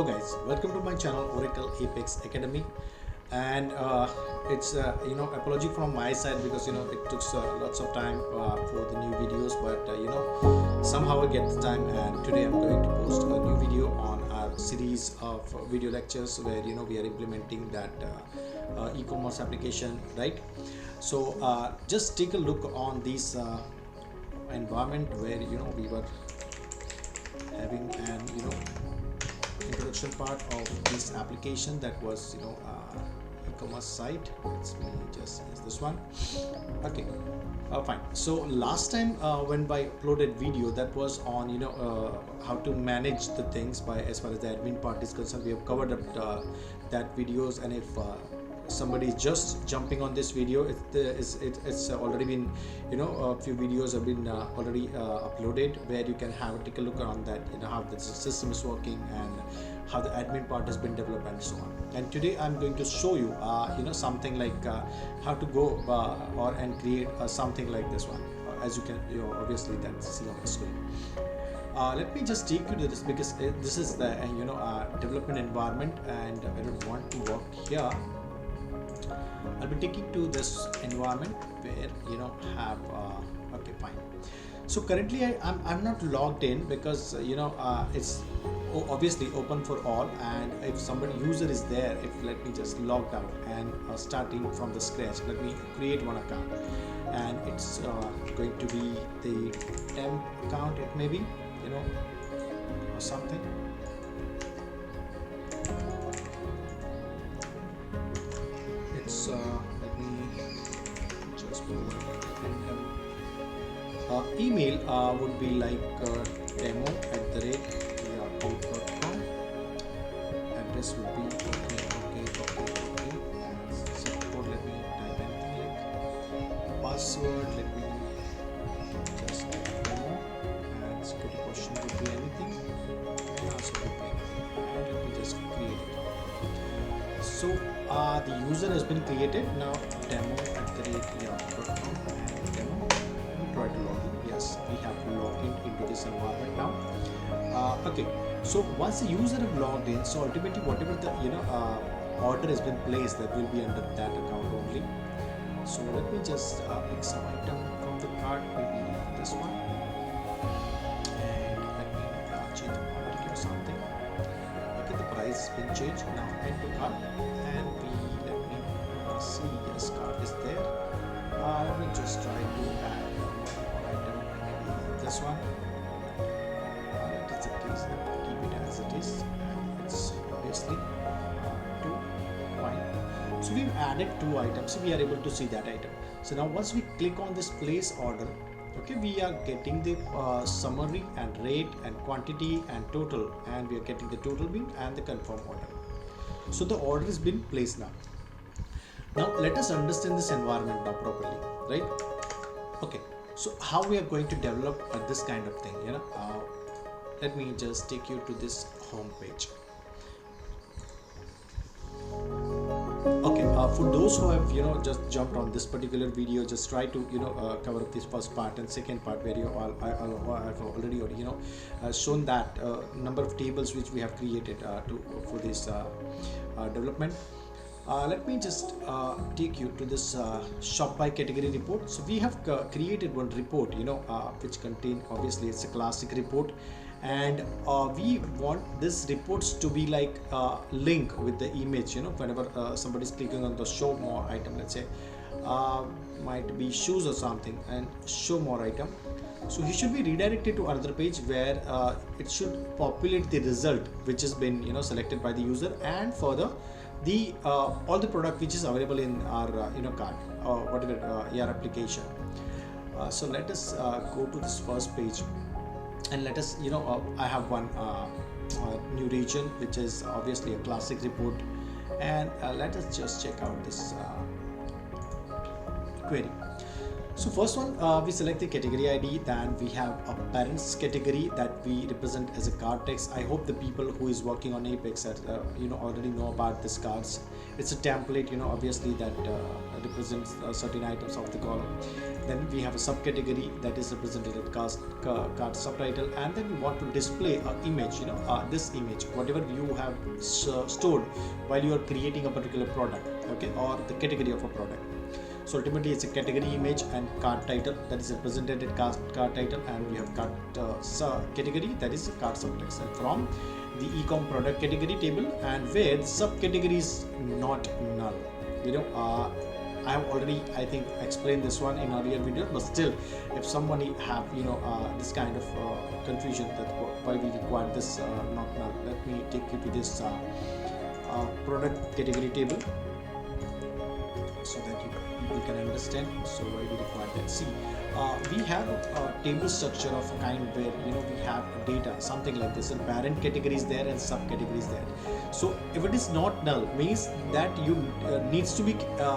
Guys, welcome to my channel Oracle Apex Academy. And it's apology from my side because it took lots of time for the new videos, but somehow I get the time, and today I'm going to post a new video on our series of video lectures where we are implementing that e-commerce application, right? So just take a look on this environment where we were having an introduction part of this application that was e-commerce site. Let's me just use this one. Okay, fine. So last time when I uploaded video, that was on how to manage the things by as far as the admin part is concerned. We have covered up that videos, and if somebody is just jumping on this video, it's already been a few videos have been already uploaded where you can take a look on that, how the system is working and how the admin part has been developed and so on. And today I'm going to show you something like how to go and create something like this one, as you can obviously that see on the screen. Let me just take you to this because this is the development environment, and I don't want to work here. I'll be taking to this environment where have okay, fine. So currently I'm not logged in because it's obviously open for all, and if somebody user is there, if let me just log out and starting from the scratch, let me create one account, and it's going to be the temp account, it may be or something. Let me just email would be like demo@yahoo.com. Address would be okay. Zip code, let me type anything like password, let me just type demo, and security question would be anything. Password would be anything, and let me just create it. So the user has been created. Now demo@yahoo.com and demo. Let me try to log in. Yes, we have logged into this environment now. Okay, so once the user have logged in, so ultimately whatever the order has been placed, that will be under that account only. So let me just pick some item from the cart, maybe this one, and let me change the quantity or something. Okay, the price has been changed. Now add to cart, and let me see, yes, cart is there. Let me just try to add one more item, maybe this one. Let us keep it as it is, and it's obviously 2. Fine. So we've added 2 items, so we are able to see that item. So now once we click on this place order, okay, we are getting the summary and rate and quantity and total, and we are getting the total bill and the confirm order. So the order has been placed now. Now let us understand this environment now properly, right? Okay, so how we are going to develop this kind of thing, let me just take you to this home page. Okay, for those who have just jumped on this particular video, just try to cover up this first part and second part where I've already shown that number of tables which we have created for this development. Let me just take you to this shop by category report. So we have created one report which contain, obviously it's a classic report, and we want this reports to be like link with the image. Whenever somebody is clicking on the show more item, let's say might be shoes or something, and show more item, so he should be redirected to another page where it should populate the result which has been selected by the user, and further the all the product which is available in our cart or whatever your application. So let us go to this first page, and let us I have one new region which is obviously a classic report, and let us just check out this query. So first one, we select the category ID, then we have a parents category that we represent as a card text. I hope the people who is working on Apex are, already know about this cards. It's a template, obviously that represents certain items of the column. Then we have a subcategory that is represented as card subtitle, and then we want to display an image, this image, whatever you have stored while you are creating a particular product, okay, or the category of a product. So ultimately it's a category image and card title that is represented at card title, and we have card category that is card subtext, and from the ecom product category table, and where the subcategory is not null. I have already, I think, explained this one in earlier video, but still, if somebody have this kind of confusion that why we require this not null, let me take you to this product category table so that people can understand. So why we require that? See, we have a table structure of a kind where we have data something like this, and parent category is there and subcategory is there. So if it is not null, means that you needs to be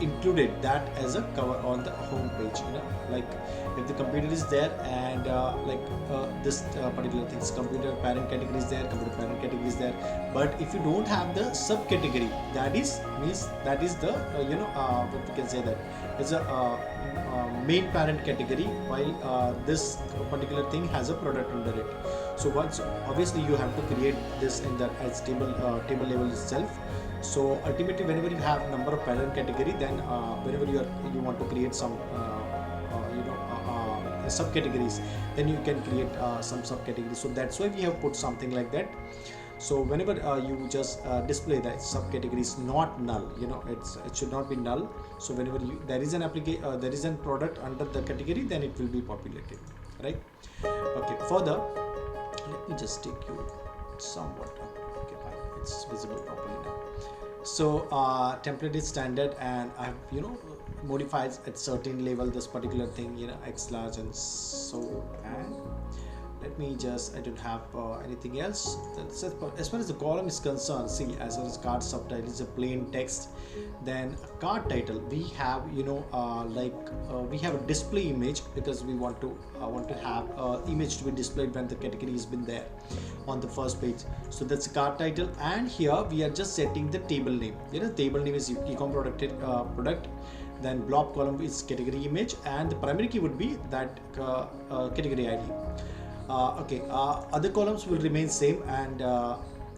included that as a cover on the home page. Like if the computer is there and this particular things, computer parent category is there, computer parent category is there, but if you don't have the subcategory, that is means that is the what we can say that is a main parent category, while this particular thing has a product under it. So once obviously you have to create this in the as table level itself. So ultimately, whenever you have number of parent category, then whenever you want to create some subcategories, then you can create some subcategories. So that's why we have put something like that. So whenever you just display that subcategory is not null, it should not be null. So whenever there is an application, there is a product under the category, then it will be populated, right? Okay. Further, let me just take you somewhat up. Okay, fine. It's visible properly now. So template is standard, and I have modified at certain level this particular thing, X large and so, and let me just, I don't have anything else. As far as the column is concerned, see, as far as card subtitle is a plain text, then card title we have we have a display image, because we want to have image to be displayed when the category has been there on the first page. So that's the card title, and here we are just setting the table name. Table name is ecom product, then blob column is category image, and the primary key would be that category ID. Other columns will remain same, and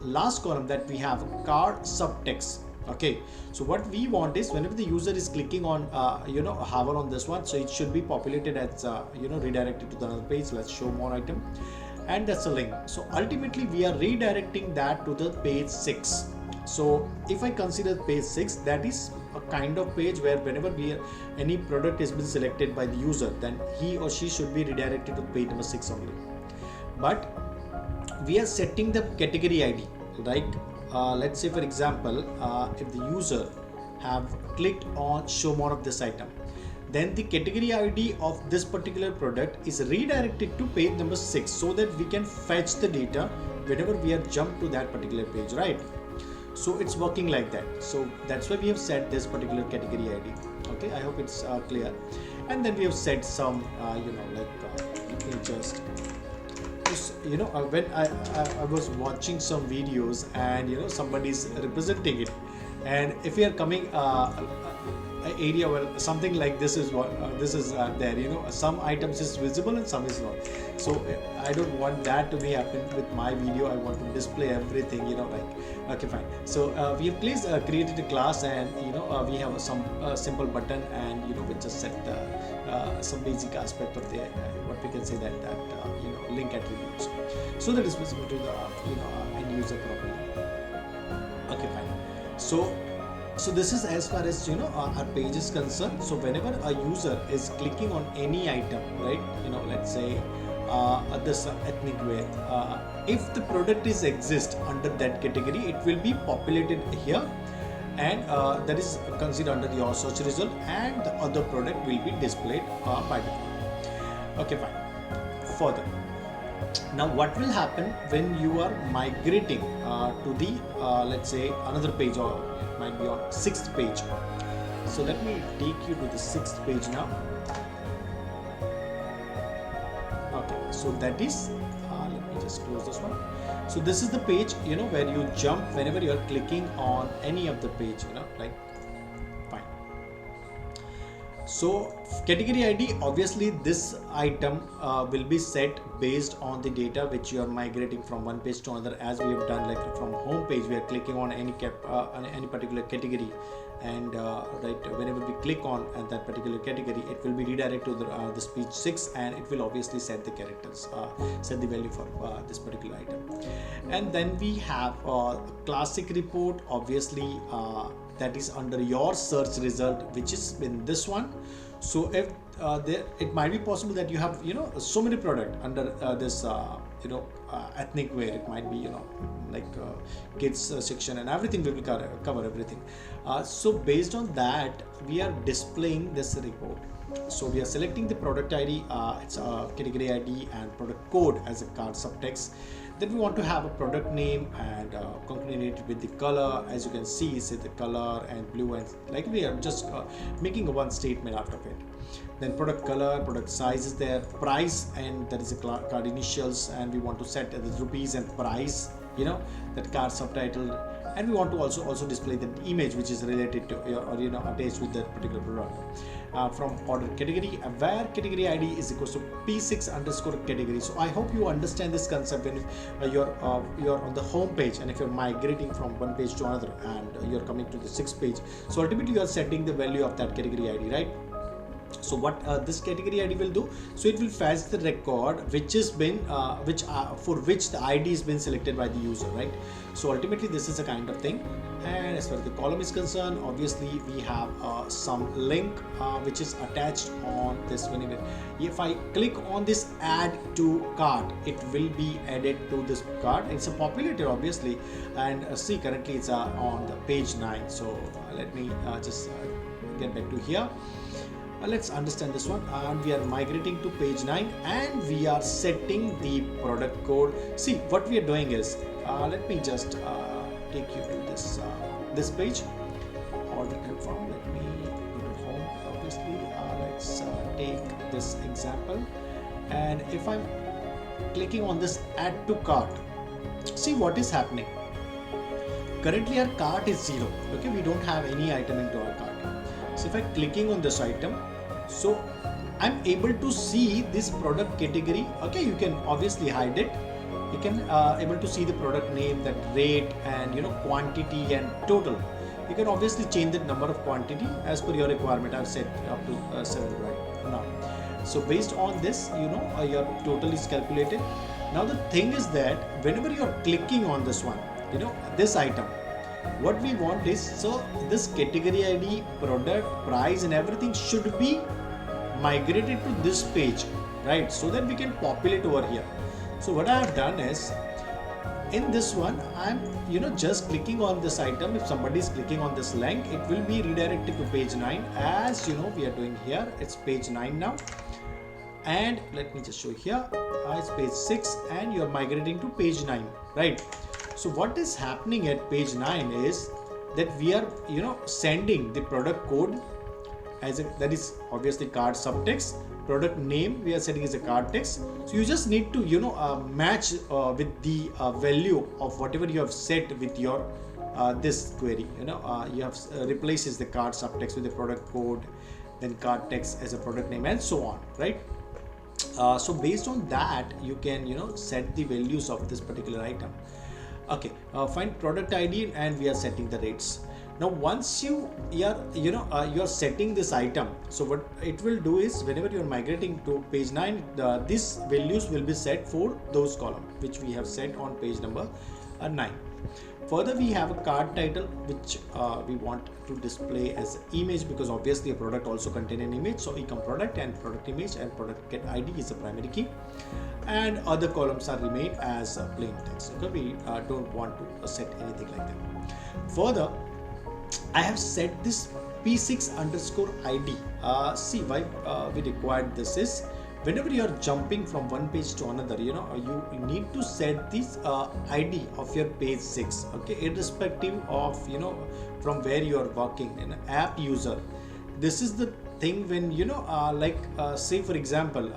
last column that we have card subtext. Okay, so what we want is whenever the user is clicking on hover on this one, so it should be populated as redirected to the another page. Let's show more item, and that's a link. So ultimately we are redirecting that to the page 6. So if I consider page 6, that is a kind of page where whenever any product has been selected by the user, then he or she should be redirected to page number 6 only. But we are setting the category ID, right? Let's say for example, if the user have clicked on show more of this item, then the category ID of this particular product is redirected to page number 6, so that we can fetch the data whenever we are jumped to that particular page, right? So it's working like that. So that's why we have set this particular category ID. Okay, I hope it's clear. And then we have set some let me just when I was watching some videos, and somebody's representing it, and if we are coming area where something like this is what this is there, some items is visible and some is not. So I don't want that to be happen with my video. I want to display everything, okay, fine. So we have created a class, and we have some simple button, and we just set some basic aspect of the what we can say that link attributes, so that is visible to the end user properly. Okay, fine. So this is as far as our page is concerned. So whenever a user is clicking on any item, right, let's say this ethnic wear, if the product is exist under that category, it will be populated here, and that is considered under your search result, and the other product will be displayed by default. Okay, fine. Further, now what will happen when you are migrating to the let's say another page, or it might be on 6th page. So let me take you to the 6th page now. So that is, let me just close this one. So this is the page, where you jump whenever you are clicking on any of the page, like, fine. So category ID, obviously this item will be set based on the data which you are migrating from one page to another, as we have done, like from home page we are clicking on any particular category, and right, whenever we click on that particular category, it will be redirected to this page 6, and it will obviously set the characters, set the value for this particular item. And then we have a classic report, obviously that is under your search result, which is in this one. So if it might be possible that you have so many product under this ethnic wear. It might be like kids section, and everything will cover everything. So based on that, we are displaying this report. So we are selecting the product ID, it's a category ID and product code as a card subtext. Then we want to have a product name and concatenated with the color. As you can see, say the color and blue, and like we are just making a one statement out of it. Then product color, product size is there, price, and that is a card initials, and we want to set the rupees and price, that card subtitle. And we want to also display the image which is related to or attached with that particular product. From order category, where category ID is equals to P6 underscore category. So I hope you understand this concept when you're on the home page, and if you're migrating from one page to another, and you're coming to the sixth page. So ultimately you are setting the value of that category ID, right? So what this category ID will do, so it will fetch the record which has been for which the ID has been selected by the user, right? So ultimately this is a kind of thing. And as far as the column is concerned, obviously we have some link which is attached on this. Whenever if I click on this add to cart, it will be added to this cart. It's a populated obviously, and see currently it's on the page 9. So let me just get back to here. Let's understand this one, and we are migrating to page 9, and we are setting the product code. See what we are doing is, let me just take you to this page, order confirm. Let me go to home. Obviously let's take this example, and if I'm clicking on this add to cart, see what is happening. Currently our cart is 0. Okay, we don't have any item into our cart. So if I'm clicking on this item, so I'm able to see this product category. Okay, you can obviously hide it. You can able to see the product name, that rate, and quantity and total. You can obviously change the number of quantity as per your requirement. I've set up to 7 right now. So based on this, your total is calculated. Now the thing is that whenever you're clicking on this one, this item, what we want is, so this category ID, product, price, and everything should be migrated to this page, right? So that we can populate over here. So what I have done is, in this one, I'm just clicking on this item. If somebody is clicking on this link, it will be redirected to page 9, as we are doing here. It's page 9 now, and let me just show here, it's page 6, and you're migrating to page 9, right? So what is happening at page 9 is that we are sending the product code as that is obviously card subtext. Product name we are setting as a card text. So you just need to match with the value of whatever you have set with your this query. You have replaces the card subtext with the product code, then card text as a product name, and so on, right? So based on that, you can set the values of this particular item. Okay, find product ID, and we are setting the rates. Now once you're setting this item, so what it will do is, whenever you're migrating to page 9, these values will be set for those columns which we have set on page number 9. Further, we have a card title which we want to display as image, because obviously a product also contains an image. So ecom product and product image and product get ID is the primary key, and other columns are remain as plain text. Okay, we don't want to set anything like that. Further, I have set this P6 underscore ID. See why we required this is, whenever you are jumping from one page to another, you need to set this ID of your page 6. Okay, irrespective of from where you are working, an app user. This is the thing when say for example,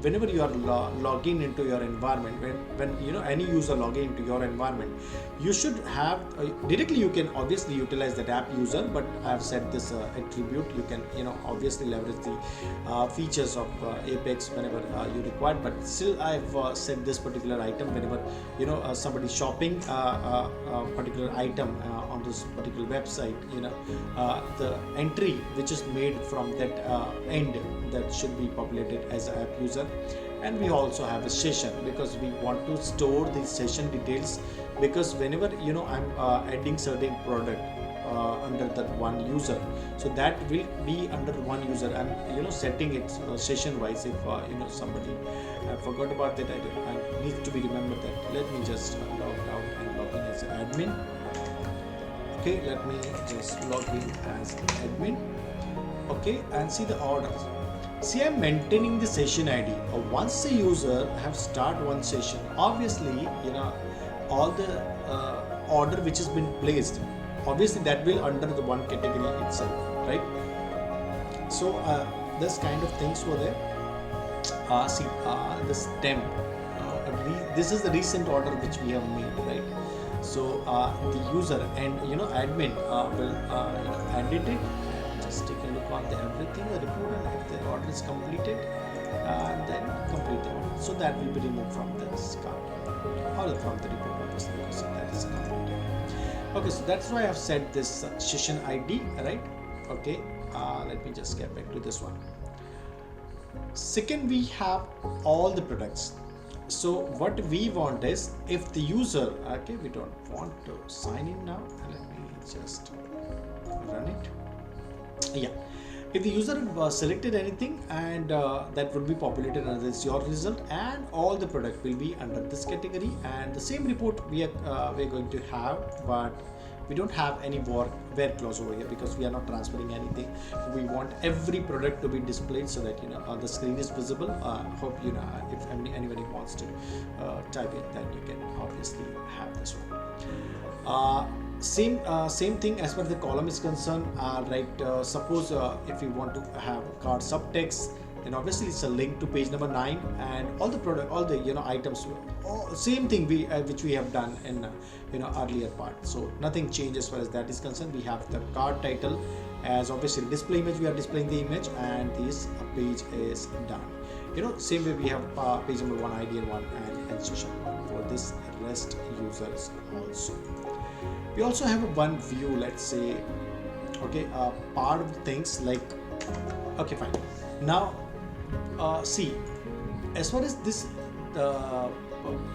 whenever you are logging into your environment, when you know any user logging into your environment, you should have directly, you can obviously utilize that app user, but I have set this attribute. You can, you know, obviously leverage the features of Apex whenever you require, but still I've set this particular item whenever, you know, somebody shopping a particular item on this particular website, you know, the entry which is made from that end, that should be populated as an app user. And we also have a session, because we want to store the session details, because whenever, you know, I'm adding certain product under that one user, so that will be under one user. I'm, you know, setting it session wise. If you know, somebody forgot about that, I need to be remembered that. Let me just log out and log in as an admin. Okay, let me just log in as admin. Okay, and see the orders. See, I'm maintaining the session ID. Once the user have start one session, obviously, you know, all the order which has been placed, obviously that will under the one category itself, right? So this kind of things were there. See, this temp. This is the recent order which we have made, right? So the user and, you know, admin will you know, edit it. Just take a look on the everything, the report, and if the order is completed, and then complete the order. So that will be removed from this card or from the report, obviously, because that is completed. Okay, so that's why I've set this session ID, right? Okay, let me just get back to this one. Second, we have all the products. So what we want is, if the user, okay, we don't want to sign in now. Let me just run it. Yeah, if the user selected anything, and that would be populated under this your result, and all the product will be under this category, and the same report we are we're going to have, but we don't have any where clause over here, because we are not transferring anything. We want every product to be displayed, so that, you know, the screen is visible. Hope, you know, if anybody wants to type it, then you can obviously have this one. Same thing as far as the column is concerned, right? Suppose if you want to have card subtext, then obviously it's a link to page number 9, and all the product, all the, you know, items, same thing we which we have done in you know, earlier part. So nothing changes as far as that is concerned. We have the card title as obviously display image, we are displaying the image, and this page is done. You know, same way we have page number 1 ID and 1 and session for this rest users also. We also have a one view, let's say, okay, part of the things like, okay, fine. Now see, as far as this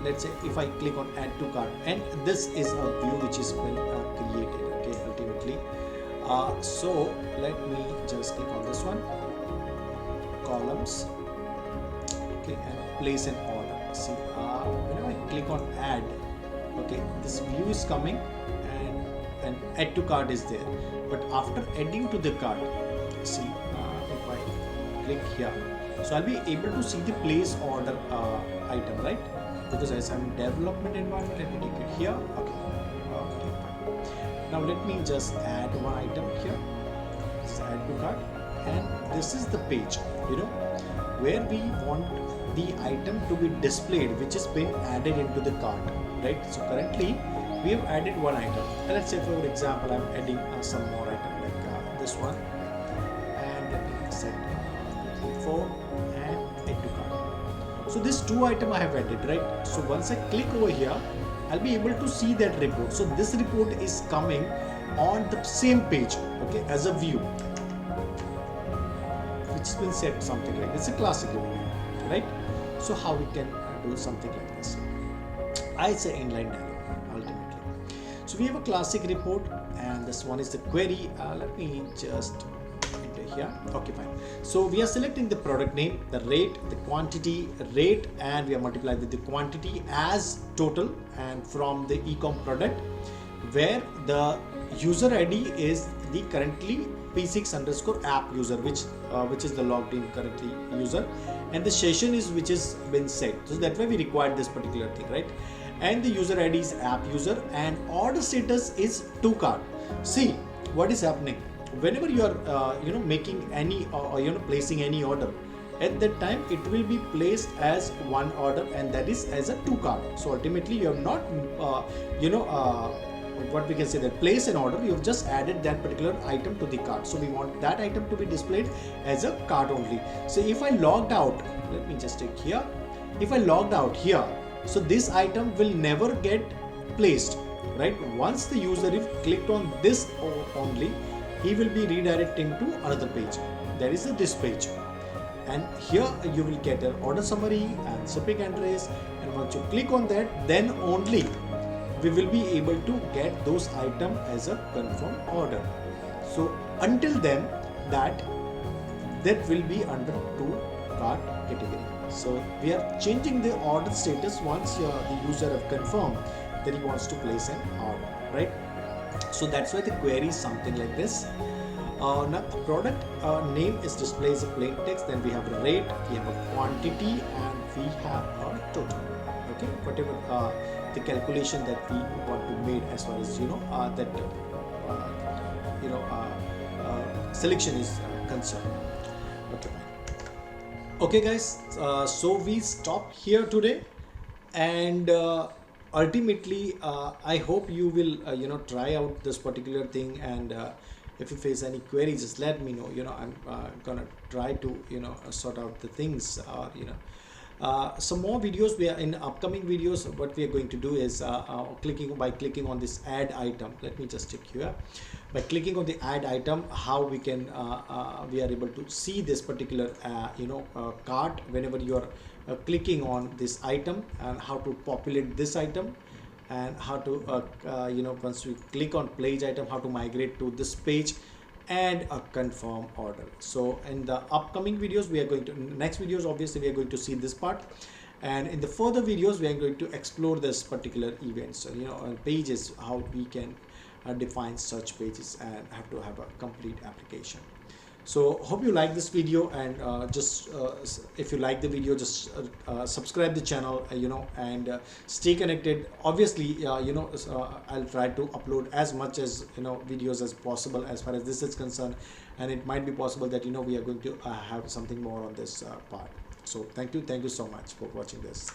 let's say if I click on add to cart, and this is a view which is been created, okay, ultimately. So let me just click on this one, columns, okay, and place an order. See, whenever I click on add, okay, this view is coming, and add to cart is there. But after adding to the cart, see, if I click here, so I'll be able to see the place order item, right? Because as I'm in development environment, let me take it here. Okay, fine. Now let me just add one item here. Just add to cart, and this is the page, you know, where we want the item to be displayed, which has been added into the cart, right? So currently we have added one item, and let's say for example I'm adding some more item like this one, and let me set 4 and add to cart. So this 2 item I have added, right? So once I click over here, I'll be able to see that report. So this report is coming on the same page, okay, as a view, which has been set something like this. It's a classic report, right? So how we can do something like this? I say inline dialog ultimately. So we have a classic report, and this one is the query. Let me just enter here. Okay, fine. So we are selecting the product name, the rate, the quantity, rate, and we are multiplied with the quantity as total, and from the ecom product, where the user ID is the currently p6 underscore app user, which is the logged in currently user, and the session is which has been set. So that's why we required this particular thing, right? And the user ID is app user, and order status is to cart. See what is happening whenever you are making any or placing any order, at that time it will be placed as one order, and that is as a 2 cart. So ultimately you have not you know what we can say, that place an order, you've just added that particular item to the cart. So we want that item to be displayed as a cart only. So if I logged out, let me just take here, if I logged out here, so this item will never get placed, right? Once the user if clicked on this only, he will be redirecting to another page, that is this page. And here you will get an order summary and shipping address, and once you click on that, then only we will be able to get those items as a confirmed order. So until then, that will be under 2 cart category. So we are changing the order status once the user have confirmed that he wants to place an order, right? So that's why the query is something like this. Now the product name is displayed as a plain text, then we have a rate, we have a quantity, and we have a total. Okay, whatever the calculation that we want to make as far as that selection is concerned. Okay, okay guys, so we stop here today, and ultimately I hope you will try out this particular thing, and if you face any queries, just let me know. I'm gonna try to sort out the things, or some more videos. We are in upcoming videos. What we are going to do is clicking on this add item. Let me just check here. By clicking on the add item, how we can we are able to see this particular cart whenever you are clicking on this item, and how to populate this item, and how to once we click on page item, how to migrate to this page and a confirm order. So in the upcoming videos, we are going to next videos, obviously we are going to see this part, and in the further videos we are going to explore this particular events, pages, how we can define such pages and have to have a complete application. So hope you like this video, and just if you like the video, just subscribe the channel, and stay connected. Obviously I'll try to upload as much as videos as possible as far as this is concerned, and it might be possible that we are going to have something more on this part. So thank you so much for watching this.